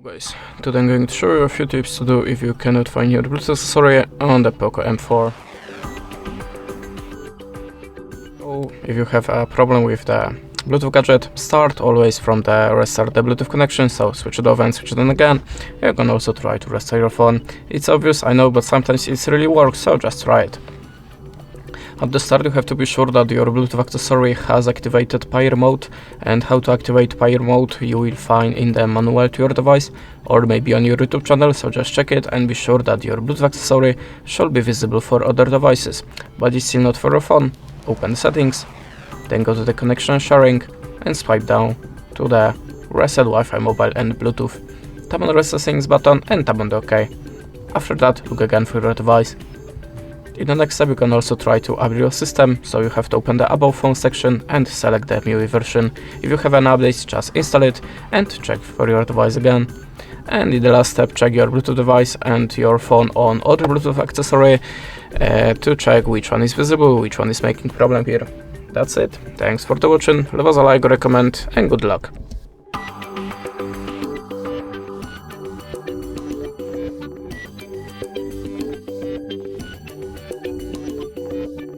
Guys, today I'm going to show you a few tips to do if you cannot find your Bluetooth accessory on the POCO M4. So, if you have a problem with the Bluetooth gadget, start always from the restart the Bluetooth connection, so switch it off and switch it on again. You can also try to restart your phone. It's obvious, I know, but sometimes it really works, so just try it. At the start you have to be sure that your Bluetooth accessory has activated pair mode, and how to activate pair mode you will find in the manual to your device or maybe on your YouTube channel, so just check it and be sure that your Bluetooth accessory should be visible for other devices, but it's still not for your phone. Open the settings, then go to the connection sharing and swipe down to the reset Wi-Fi mobile and Bluetooth. Tap on the reset settings button and tap on the OK. After that, look again for your device. In the next step you can also try to update your system, so you have to open the About Phone section and select the MIUI version. If you have an update, just install it and check for your device again. And in the last step, check your Bluetooth device and your phone on other Bluetooth accessory to check which one is visible, which one is making problem here. That's it. Thanks for watching, leave us a like or a comment and good luck.